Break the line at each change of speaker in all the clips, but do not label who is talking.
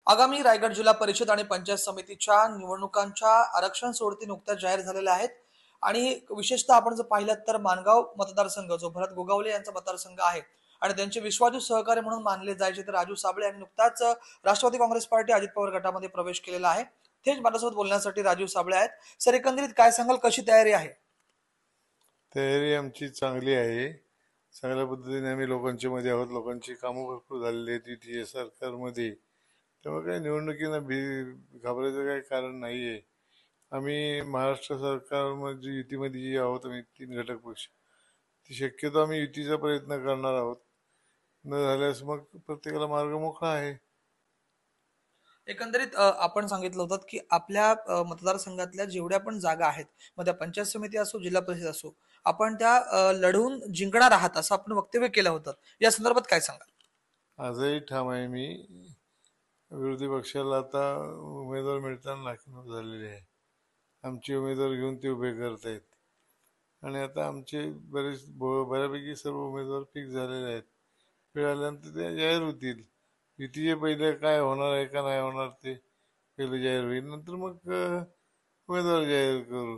आगामी रायगड जिल्हा परिषद आणि पंचायत समितीच्या निवडणुकांच्या आरक्षण सोडती नुकत्याच जाहीर झालेल्या आहेत आणि विशेषतः आपण जर पाहिलं तर माणगाव मतदारसंघ जो भरत गोगावले यांचा मतदारसंघ आहे आणि त्यांचे विश्वासू सहकारी म्हणून मानले जायचे तर राजू साबळे यांनी नुकताच राष्ट्रवादी काँग्रेस पार्टी अजित पवार गटामध्ये प्रवेश केलेला आहे। थेट माझ्यासोबत बोलण्यासाठी राजू साबळे आहेत। सर, एकंदरीत काय सांगाल, कशी तयारी आहे?
तयारी आमची चांगली आहे। चांगल्या पद्धतीने आम्ही लोकांच्या मध्ये आहोत। लोकांची कामं भरपूर झालेली आहेत युतीच्या सरकारमध्ये, त्यामुळे काही निवडणुकीला घाबरायचं काही कारण नाही आहे। आम्ही महाराष्ट्र सरकारमध्ये युतीमध्ये जे आहोत, आम्ही 3 घटक पक्ष, ती शक्यतो आम्ही युतीचा प्रयत्न करणार आहोत। न झाल्यास मग प्रत्येकाला मार्ग मोकळा आहे।
एकंदरीत आपण सांगितलं होतं की आपल्या मतदारसंघातल्या जेवढ्या पण जागा आहेत, मग त्या पंचायत समिती असो जिल्हा परिषद असो, आपण त्या लढवून जिंकणार आहात असं आपण वक्तव्य केलं होतं। या संदर्भात काय सांगाल?
आजही ठाम आहे मी। विरोधी पक्षाला आता उमेदवार मिळताना नाकीनऊ झालेले आहे। आमचे उमेदवार घेऊन ते उभे करतायत आणि आता आमचे बऱ्यापैकी सर्व उमेदवार फिक्स झालेले आहेत। वेळ आल्यानंतर ते जाहीर होतील। युतीचे पहिले काय होणार आहे का नाही होणार ते पहिले जाहीर होईल, नंतर मग उमेदवार जाहीर करू।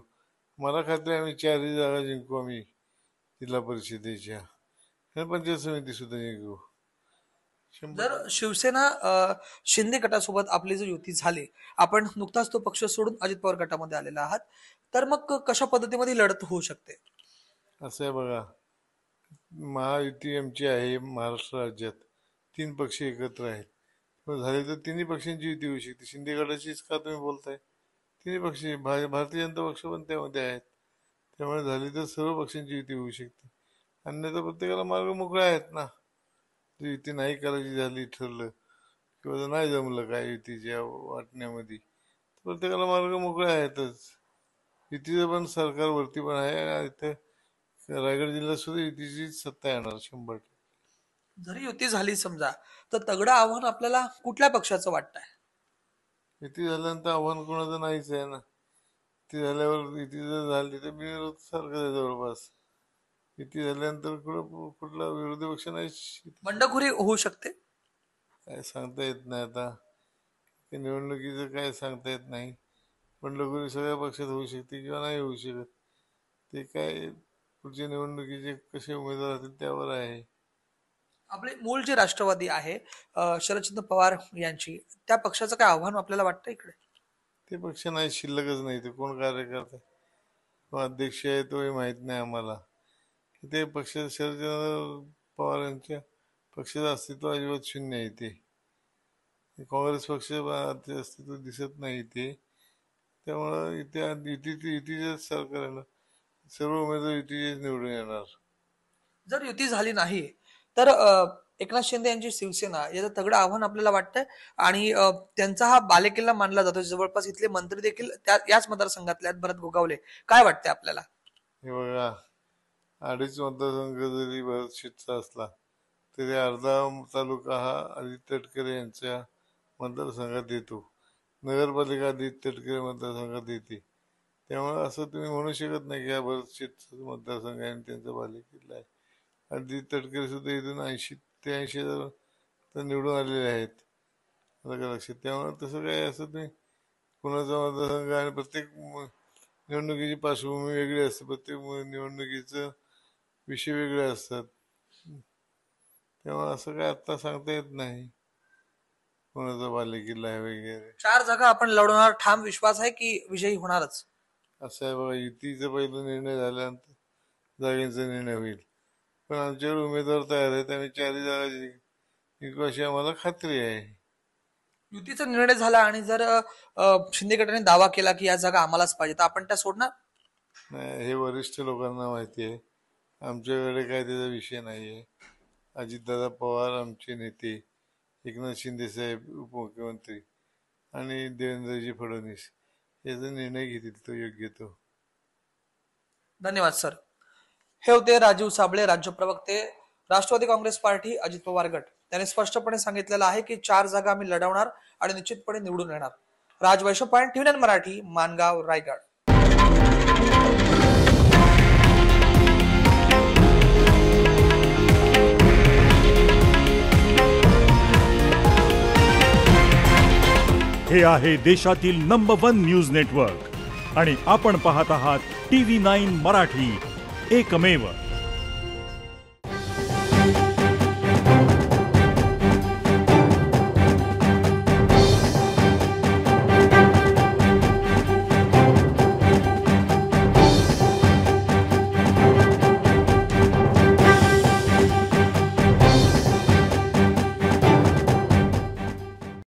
मला खात्री आम्ही 4ही जागा जिंकू। आम्ही जिल्हा परिषदेच्या आणि पंचायत समिती सुद्धा जिंकू।
जर शिवसेना शिंदे गटासोबत आपली जर युती झाली, आपण नुकताच तो पक्ष सोडून अजित पवार गटामध्ये आलेला आहात, तर मग कशा पद्धतीमध्ये लढत होऊ शकते?
असं आहे बघा, महायुती आमची आहे। महाराष्ट्र राज्यात 3 पक्ष एकत्र आहेत। मग झाले तर तिन्ही पक्षांची युती होऊ शकते। शिंदे गटाचीच का तुम्ही बोलताय? तिन्ही पक्ष, भारतीय जनता पक्ष पण त्यामध्ये आहेत। त्यामुळे झाली तर सर्व पक्षांची युती होऊ शकते। अन्यथा प्रत्येकाला मार्ग मोकळे आहेत ना। जर युती नाही करायची झाली ठरलं किंवा जर नाही जमलं काय युतीच्या वाटण्यामध्ये, तर प्रत्येकाला मार्ग मोकळे आहेतच। युतीचं पण सरकारवरती पण आहे। इथे रायगड जिल्ह्यात सुद्धा युतीची सत्ता येणार 100%।
जरी युती झाली समजा, तर तगडं आव्हान आपल्याला कुठल्या पक्षाचं वाटतंय?
युती झाल्यानंतर आव्हान कोणाचं नाहीच आहे ना। युती झाल्यावर, युती जर झाली तर बिनविरोध सरकार आहे जवळपास। युती झाल्यानंतर कुठला विरोधी पक्ष नाही।
बंडखोरी होऊ शकते?
काय सांगता येत नाही आता। निवडणुकीचं काय सांगता येत नाही। बंडखोरी सगळ्या पक्षात होऊ शकते किंवा नाही होऊ शकत। ते काय पुढच्या निवडणुकीचे कसे उमेदवार असतील त्यावर आहे।
आपले मूळ जे राष्ट्रवादी आहे, शरदचंद्र पवार यांची, त्या पक्षाचं काय आव्हान आपल्याला वाटतं इकडे?
ते पक्ष नाही, शिल्लकच नाही। ते कोण कार्यकर्ता किंवा अध्यक्ष आहे तोही माहीत नाही आम्हाला। ते पक्ष शरदचंद्र पवार यांच्या पक्षाचं अस्तित्व अजिबात शून्य आहे। ते काँग्रेस पक्ष अस्तित्व दिसत नाही ते। त्यामुळं युतीचे सरकार आहे ना, सर्व उमेदवार युतीचे निवडून येणार।
जर युती झाली नाही तर एकनाथ शिंदे यांची शिवसेना याचं तगडं आव्हान आपल्याला वाटतंय आणि त्यांचा हा बालेकिल्ला मानला जातो। जवळपास इथले मंत्री देखील याच मतदारसंघातले आहेत, भरत गोगावले। काय वाटतंय आपल्याला?
हे बघा, 2.5 मतदारसंघ जरी भरत शेठचा असला तरी अर्धा तालुका हा आदित्य तटकरे यांच्या मतदारसंघात येतो। नगरपालिका आदित्य तटकरे मतदारसंघात येते। त्यामुळे असं तुम्ही म्हणू शकत नाही की हा भरत शेठचा मतदारसंघ आहे आणि त्यांचा बालेकिल्ला आहे। आदित्य तटकरे सुद्धा इथून 80 ते 80,000 तर निवडून आलेले आहेत लक्षात। त्यामुळे तसं काय असं तुम्ही कुणाचा मतदारसंघ, आणि प्रत्येक निवडणुकीची पार्श्वभूमी वेगळी असते। प्रत्येक निवडणुकीचं विषय वेगळे असतात। त्यामुळे असं काय आता सांगता येत नाही कोणाचा बालेकिल्ला आहे वगैरे।
4 जागा आपण लढवणार, ठाम विश्वास आहे की विजयी होणारच?
असं आहे बघा, युतीचा पहिला निर्णय झाल्यानंतर जागेचा निर्णय होईल। पण आमच्याकडे उमेदवार तयार आहेत। आम्ही 4ही जागा जिंकू अशी आम्हाला खात्री आहे।
युतीचा निर्णय झाला आणि जर शिंदे गटाने दावा केला की या जागा आम्हालाच पाहिजे, तर आपण त्या सोडणार?
नाही, हे वरिष्ठ लोकांना माहिती आहे। आमच्याकडे काय त्याचा विषय नाही आहे। अजितदादा पवार आमचे नेते, एकनाथ शिंदे साहेब उपमुख्यमंत्री आणि देवेंद्रजी फडणवीस याचा निर्णय घेतील तो योग्य तो।
धन्यवाद सर। हे होते राजू साबळे, राज्य प्रवक्ते, राष्ट्रवादी काँग्रेस पार्टी अजित पवार गट। त्यांनी स्पष्टपणे सांगितलेलं आहे की 4 जागा आम्ही लढवणार आणि निश्चितपणे निवडून येणार। राज वैश्व पॉइंट, TVNN मराठी, माणगाव, रायगड।
हे आहे देशातील नंबर 1 न्यूज नेटवर्क आणि आपण पाहत आहात TV9 मराठी, एकमेव.